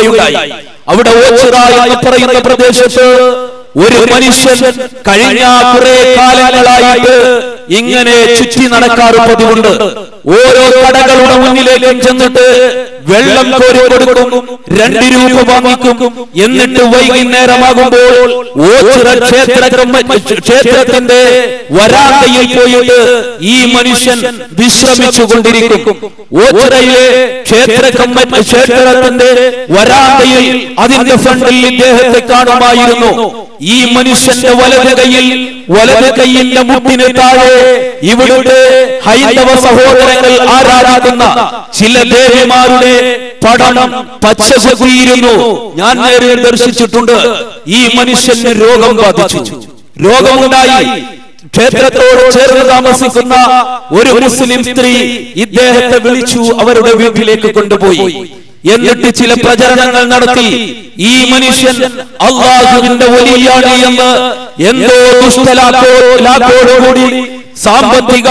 പോവുകയുണ്ടായി. അവിടെ ഓച്ചിറ എന്ന് പറയുന്ന പ്രദേശത്ത് ഒരു മനുഷ്യൻ കഴിഞ്ഞ കുറെ കാലങ്ങളായിട്ട് ഇങ്ങനെ ചുറ്റി നടക്കാറ് പതിവുണ്ട്. ഓരോ കടകളുടെ മുന്നിലേക്കും ചെന്നിട്ട് വെള്ളം കോരി കൊടുക്കും, 2 രൂപ വാങ്ങിക്കും. എന്നിട്ട് വൈകുന്നേരമാകുമ്പോൾ ഓച്ചിറ ക്ഷേത്രത്തിന്റെ വരാന്തയിൽ പോയിട്ട് ഈ മനുഷ്യൻ വിശ്രമിച്ചു കൊണ്ടിരിക്കും. ഓച്ചിറയിലെ ക്ഷേത്രത്തിന്റെ വരാന്തയിൽ അതിന്റെ ഫ്രണ്ടിൽ ഇദ്ദേഹത്തെ കാണുമായിരുന്നു. ഈ മനുഷ്യന്റെ വലത് കൈയിന്റെ മുട്ടിന് താഴെ ഇവിടുത്തെ ഹൈന്ദവ സഹോദരങ്ങൾ ആരാധിക്കുന്ന ചില ദേവിമാരുടെ പടം പച്ചകുത്തിയിരുന്നു. ഞാൻ നേരിൽ ദർശിച്ചിട്ടുണ്ട്. ഈ മനുഷ്യന് രോഗം ബാധിച്ചു, രോഗമുണ്ടായി. ക്ഷേത്രത്തോട് ചേർന്ന് താമസിക്കുന്ന ഒരു മുസ്ലിം സ്ത്രീ ഇദ്ദേഹത്തെ വിളിച്ചു അവരുടെ വീട്ടിലേക്ക് കൊണ്ടുപോയി. എന്നിട്ട് ചില പ്രചരണങ്ങൾ നടത്തി. ഈ മനുഷ്യൻ അല്ലാഹുവിന്റെ വലിയാണ് എന്ന് എന്തോ ദുഷ്ടലാക്കോടുകൂടി സാമ്പത്തിക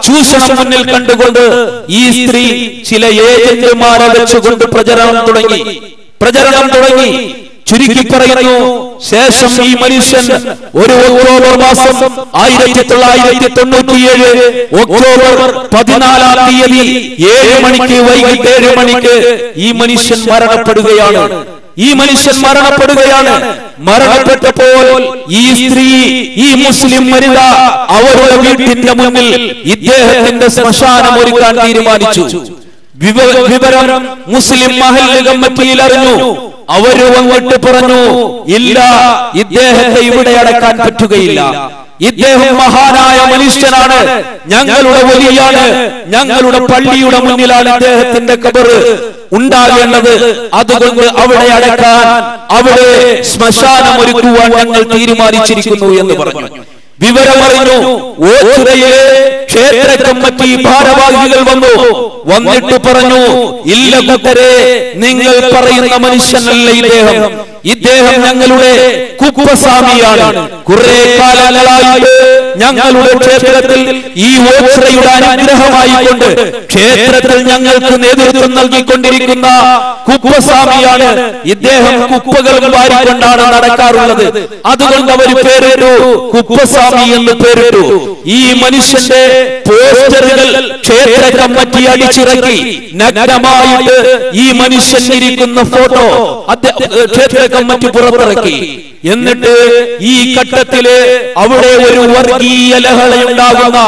ചൂഷണം മുന്നിൽ കണ്ടുകൊണ്ട് ഈ സ്ത്രീ ചില ഏജന്റുമാരെ വെച്ചുകൊണ്ട് പ്രചരണം തുടങ്ങി. ചുരുക്കി പറയുന്നു, ശേഷം ഈ മനുഷ്യൻ ഒരു ഒക്ടോബർ മാസം 1997 ഒക്ടോബർ 14-ാം തീയതി 7 മണിക്ക് വൈകിട്ട് 7 മണിക്ക് ഈ മനുഷ്യൻ മരണപ്പെടുകയാണ്. മരണപ്പെട്ടപ്പോൾ ഈ സ്ത്രീ, ഈ മുസ്ലിം വനിത അവരുടെ വീട്ടിന്റെ മുന്നിൽ ഇദ്ദേഹത്തിന്റെ ശ്മശാനം ഒരുക്കാൻ തീരുമാനിച്ചു. വിവരം മുസ്ലിം മഹല്ല് കമ്മിറ്റിയിൽ അറിഞ്ഞു. അവര് വന്നിട്ട് പറഞ്ഞു, ഇല്ല, ഇദ്ദേഹത്തെ ഇവിടെ അടക്കാൻ പറ്റുകയില്ല. ഇദ്ദേഹം മഹാനായ മനുഷ്യനാണ്, ഞങ്ങളുടെ വലിയാണ്, ഞങ്ങളുടെ പള്ളിയുടെ മുന്നിലാണ് ഇദ്ദേഹത്തിന്റെ ഖബർ ഉണ്ടാകേണ്ടത്. അതുകൊണ്ട് അവിടെ അടക്കാൻ, അവിടെ ശ്മശാനം ഒരുക്കുവാൻ ഞങ്ങൾ തീരുമാനിച്ചിരിക്കുന്നു എന്ന് പറഞ്ഞു. വിവരമറിഞ്ഞു. ഓച്ചിറയിലെ ക്ഷേത്ര കമ്മിറ്റി ഭാരവാഹികൾ വന്നിട്ട് പറഞ്ഞു, ഇല്ല കൂട്ടരെ, നിങ്ങൾ പറയുന്ന മനുഷ്യനല്ല ഇദ്ദേഹം ഞങ്ങളുടെ കുപ്പസ്വാമിയാണ്. കുറെ കാലങ്ങളായിട്ട് ഞങ്ങളുടെ ക്ഷേത്രത്തിൽ ഈ ഓച്ചിറയുടെ അനുഗ്രഹമായിക്കൊണ്ട് ക്ഷേത്രത്തിൽ ഞങ്ങൾക്ക് നേതൃത്വം നൽകിക്കൊണ്ടിരിക്കുന്ന കുപ്പസ്വാമിയാണ്. ഇദ്ദേഹം കുപ്പകൾ വാരിക്കൊണ്ടാണ് നടക്കാറുള്ളത്. അതുകൊണ്ട് അവർ പേരിട്ടു, കുപ്പസ്വാമി എന്ന് പേരിട്ടു. ഈ മനുഷ്യന്റെ പോസ്റ്ററുകൾ ക്ഷേത്ര കമ്മിറ്റി അടിച്ചിറക്കി. നഗ്നമായിട്ട് ഈ മനുഷ്യൻ ഇരിക്കുന്ന ഫോട്ടോ ക്ഷേത്ര കമ്മിറ്റി പുറത്തിറക്കി. എന്നിട്ട് ഈ ഘട്ടത്തില് അവിടെ ഒരു വർഗീയ ലഹളയുണ്ടാകുന്ന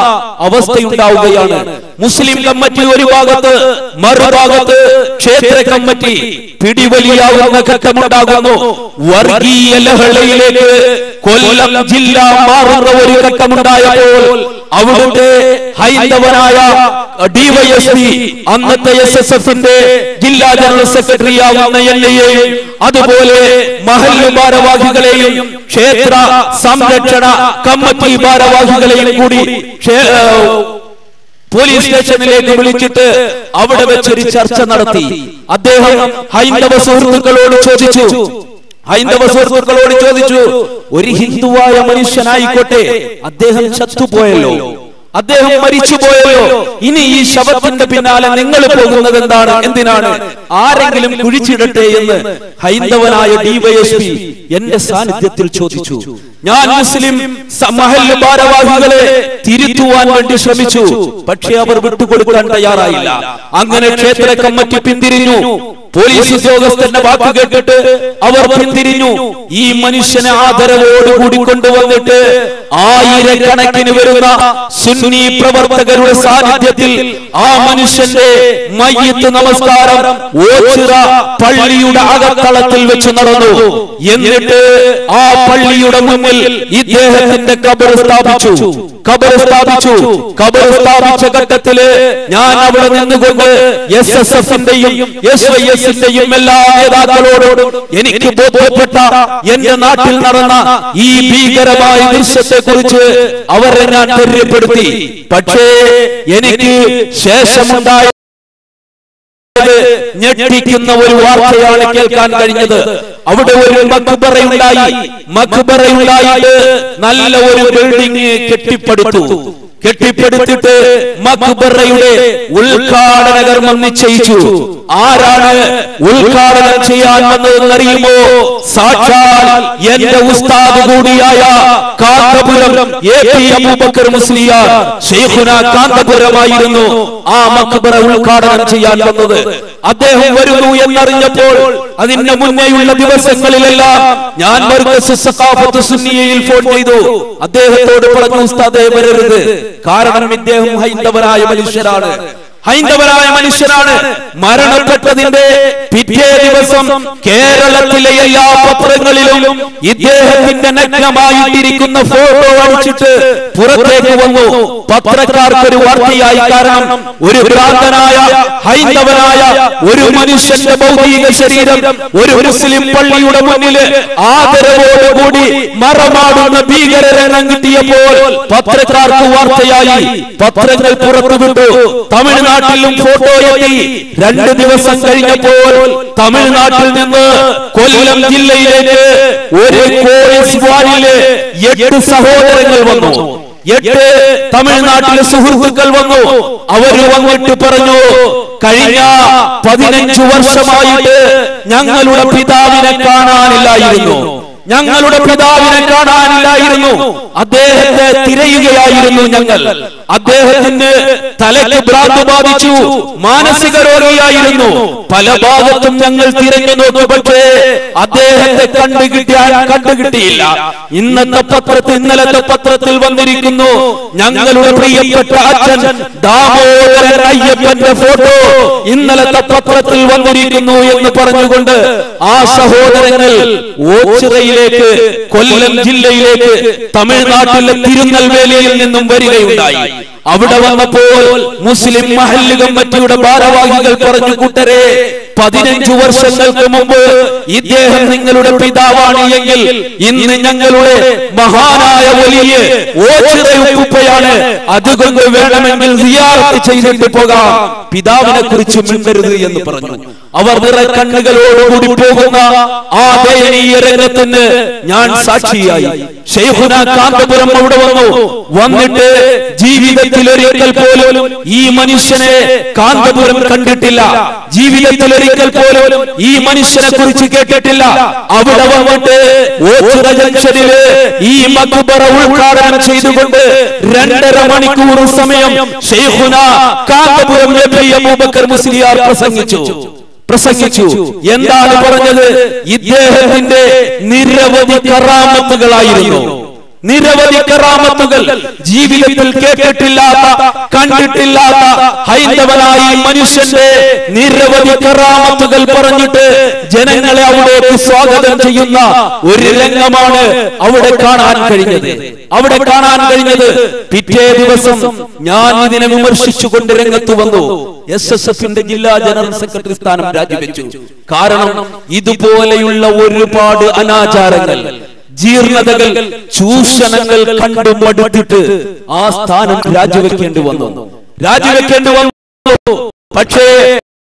അവസ്ഥയുണ്ടാവുകയാണ്. മുസ്ലിം കമ്മിറ്റി ഒരു ഭാഗത്ത്, മറുഭാഗത്ത് ക്ഷേത്ര കമ്മിറ്റി പിടിവലിയാവുന്ന ഘട്ടമുണ്ടാകുന്നു. വർഗീയ ലഹളയിലേക്ക് കൊല്ലം ജില്ല മാറുന്ന ഒരു ഘട്ടമുണ്ടായപ്പോൾ അവിടുത്തെ ഹൈന്ദവനായ ഡിവൈഎസ്പി, അന്നത്തെ SSFന്റെ ജില്ലാ ജനറൽ സെക്രട്ടറി ആവുന്ന എന്നെയും അതുപോലെ മഹല്ല് ഭാരവാഹികളെയും ക്ഷേത്ര സംരക്ഷണ കമ്മിറ്റി ഭാരവാഹികളെയും കൂടി പോലീസ് സ്റ്റേഷനിലേക്ക് വിളിച്ചിട്ട് അവിടെ വെച്ചൊരു ചർച്ച നടത്തി. അദ്ദേഹം ഹൈന്ദവ സുഹൃത്തുക്കളോട് ചോദിച്ചു, ഒരു ഹിന്ദുവായ മനുഷ്യനായിക്കോട്ടെ, അദ്ദേഹം ചത്തുപോയല്ലോ, അദ്ദേഹം മരിച്ചുപോയല്ലോ, ഇനി ഈ ശവത്തിന്റെ പിന്നാലെ നിങ്ങൾ പോകുന്നത് എന്തിനാണ്? ആരെങ്കിലും കുഴിച്ചിടട്ടെ എന്ന് ഹൈന്ദവനായ ഡിവൈഎസ്പി എന്റെ സാന്നിധ്യത്തിൽ ചോദിച്ചു. ഞാൻ മുസ്ലിം മഹല്ല് ഭാരവാഹികളെ തിരുത്തുവാൻ വേണ്ടി ശ്രമിച്ചു. പക്ഷെ അവർ വിട്ടുകൊടുക്കാൻ തയ്യാറായില്ല. അങ്ങനെ ക്ഷേത്ര കമ്മിറ്റി പിന്തിരിഞ്ഞു. പോലീസ് ഉദ്യോഗസ്ഥന്റെ വാക്ക് കേട്ടിട്ട് അവർ പിന്തിരിഞ്ഞു. ഈ മനുഷ്യനെ ആദരവോടുകൂടി കൊണ്ടുവന്നിട്ട് ആയിരക്കണക്കിന് വരുന്ന സുന്നി പ്രവർത്തകരുടെ സാന്നിധ്യത്തിൽ ആ മനുഷ്യന്റെ മയ്യിത്ത് നമസ്കാരം ഓച്ചിറ പള്ളിയുടെ അകത്തളത്തിൽ വെച്ച് നടന്നു. എന്നിട്ട് ആ പള്ളിയുടെ മുന്നിൽ ഇദ്ദേഹത്തിന്റെ ഖബർ സ്ഥാപിച്ച ഘട്ടത്തില് ഞാൻ അവിടെ നിന്നുകൊണ്ട് SSFന്റെയും SYSന്റെയും എല്ലാ നേതാക്കളോടും എനിക്ക് ബോധ്യപ്പെട്ട എന്റെ നാട്ടിൽ നടന്ന ഈ ഭീകരമായ ദൃശ്യത്തെ കുറിച്ച് അവരെ ഞാൻ ധൈര്യപ്പെടുത്തി. പക്ഷേ എനിക്ക് ശേഷമുണ്ടായ ഞെട്ടിക്കുന്ന ഒരു വാർത്തയാണ് കേൾക്കാൻ കഴിഞ്ഞത്. അവിടെ ഒരു മഖ്ബറയുണ്ടായിട്ട് നല്ല ഒരു ബിൽഡിംഗ് കെട്ടിപ്പടുത്തിട്ട് മഖ്ബറയുടെ ഉദ്ഘാടന കർമ്മം നിശ്ചയിച്ചു. ആരാണ് ഉദ്ഘാടനം ചെയ്യാൻ വന്നതെന്നറിയുമോ? സാക്ഷാൽ എന്റെ ഉസ്താദ് കൂടിയായ കാന്തപുരം എ.പി. അബൂബക്കർ മുസ്ലിയാർ ശൈഖുന കാന്തപുരമായിരുന്നു ആ മഖ്ബറ ഉദ്ഘാടനം ചെയ്യാൻ വന്നത്. അദ്ദേഹം വരുന്നു എന്നറിഞ്ഞപ്പോൾ അതിന്റെ മുന്നേയുള്ള ദിവസങ്ങളിലെല്ലാം ഞാൻ മർകസ് സഖാഫത്ത് സുന്നിയയിൽ ഫോൺ ചെയ്തു. അദ്ദേഹത്തോട് പറഞ്ഞു, ഉസ്താദേ വരരുത്, കാരണം ഇദ്ദേഹം ഹൈന്ദവരായ മനുഷ്യരാണ്. മരണപ്പെട്ടതിന്റെ പിറ്റേ ദിവസം കേരളത്തിലെ എല്ലാ പത്രങ്ങളിലും ഇദ്ദേഹത്തിന്റെ നഗ്നമായിട്ടിരിക്കുന്ന ഫോട്ടോ അടിച്ചിട്ട് പുറത്തേക്ക് വന്നു. പത്രക്കാർക്കൊരു വാർത്തയായി. കാരണം ഒരു ഭ്രാന്തനായ ഹൈന്ദവനായ ഒരു മനുഷ്യന്റെ ഭൗതിക ശരീരം ഒരു മുസ്ലിം പള്ളിയുടെ മുന്നിൽ ആദരവോടുകൂടി മറമാടുന്ന ഭീകരരംഗം കിട്ടിയപ്പോൾ പത്രക്കാർക്ക് വാർത്തയായി. പത്രങ്ങൾ പുറത്തുവിട്ടു. തമിഴ്നാട്ടിലും ഫോട്ടോ എത്തി. 2 ദിവസം കഴിഞ്ഞപ്പോൾ തമിഴ്നാട്ടിൽ നിന്ന് കൊല്ലം ജില്ലയിലേക്ക് ഒരു പോലീസ് വാനില് 8 സഹോദരങ്ങൾ വന്നു. 8 തമിഴ്നാട്ടിലെ സുഹൃത്തുക്കൾ വന്നു. അവര് വന്നിട്ട് പറഞ്ഞു, കഴിഞ്ഞ 15 വർഷമായിട്ട് ഞങ്ങളുടെ പിതാവിനെ കാണാനില്ലായിരുന്നു. അദ്ദേഹത്തെ തിരയുകയായിരുന്നു ഞങ്ങൾ. അദ്ദേഹത്തിന് തലയ്ക്ക് ഭ്രാന്ത് ബാധിച്ചു, മാനസിക രോഗിയായിരുന്നു. പല ഭാഗത്തും ഞങ്ങൾ തിരഞ്ഞു നോക്കി, പക്ഷേ അദ്ദേഹത്തെ കണ്ടുകിട്ടിയില്ല. ഇന്നലത്തെ പത്രത്തിൽ വന്നിരിക്കുന്നു, ഞങ്ങളുടെ പ്രിയപ്പെട്ട അച്ഛൻ ദാമോദരൻ അയ്യപ്പന്റെ ഫോട്ടോ ഇന്നലത്തെ പത്രത്തിൽ വന്നിരിക്കുന്നു എന്ന് പറഞ്ഞുകൊണ്ട് ആ സഹോദരങ്ങൾ ഓച്ചിറയിലേക്ക്, കൊല്ലം ജില്ലയിലേക്ക്, തമിഴ്നാട്ടിലെ തിരുനെൽവേലിയിൽ നിന്നും വരികയുണ്ടായി. അവിടെ വന്നപ്പോൾ മുസ്ലിം മഹല്ല് കമ്മിറ്റിയുടെ ഭാരവാഹികൾ പറഞ്ഞു, കൂട്ടരെ, 15 വർഷങ്ങൾക്ക് മുമ്പ് ഇദ്ദേഹം നിങ്ങളുടെ പിതാവാണ് എങ്കിൽ ഇന്ന് ഞങ്ങളുടെ മഹാനായ വലിയ ഓച്ചിറയുപ്പയാണ്. അതുകൊണ്ട് വേണമെങ്കിൽ സിയാറത്ത് ചെയ്തിട്ട് പോകാം, പിതാവിനെ കുറിച്ച് മിണ്ടരുത് എന്ന് പറഞ്ഞു. അവർ നിറയെ കണ്ണുകളോടുകൂടി പോകുന്ന ആ ദയനീയ രംഗത്തിന് ഞാൻ സാക്ഷിയായി. ശൈഖുന കാന്തപുരം അവിടെ വന്നിട്ട് ജീവിതത്തിൽ ഒരിക്കൽ പോലും ഈ മനുഷ്യനെ കാന്തപുരം കണ്ടിട്ടില്ല. ജീവിതത്തിൽ ഒരിക്കൽ പോലും ഈ മനുഷ്യനെ കുറിച്ച് കേട്ടിട്ടില്ല. അവിടെ വന്നിട്ട് ഓച്ചിറ ജംഗ്ഷനില് ഈ മഖ്ബറ ഉദ്ഘാടനം ചെയ്തുകൊണ്ട് 2.5 മണിക്കൂർ സമയം ശൈഖുന കാന്തപുരം എ.പി. അബൂബക്കർ മുസ്ലിയാർ പ്രസംഗിച്ചു. എന്താണ് പറഞ്ഞത്? ഇദ്ദേഹത്തിന്റെ നിരവധി കറാമത്തുകളായിരുന്നു. ജീവിതത്തിൽ കേട്ടിട്ടില്ലാത്ത, കണ്ടിട്ടില്ലാത്ത ഹൈന്ദവനായ മനുഷ്യന്റെ നിരവധി കറാമത്തുകൾ പറഞ്ഞിട്ട് ജനങ്ങളെ അവിടേക്ക് സ്വാഗതം ചെയ്യുന്ന ഒരു രംഗമാണ് അവിടെ കാണാൻ കഴിഞ്ഞത്. പിറ്റേ ദിവസം ഞാൻ ഇതിനെ വിമർശിച്ചുകൊണ്ട് രംഗത്ത് വന്നു. SSFന്റെ ജില്ലാ ജനറൽ സെക്രട്ടറി സ്ഥാനം രാജിവെച്ചു. കാരണം ഇതുപോലെയുള്ള ഒരുപാട് അനാചാരങ്ങൾ, ജീർണതകൾ, ചൂഷണങ്ങൾ കണ്ടു മടുത്തിട്ട് ആ സ്ഥാനം രാജിവെക്കേണ്ടി വന്നു. പക്ഷേ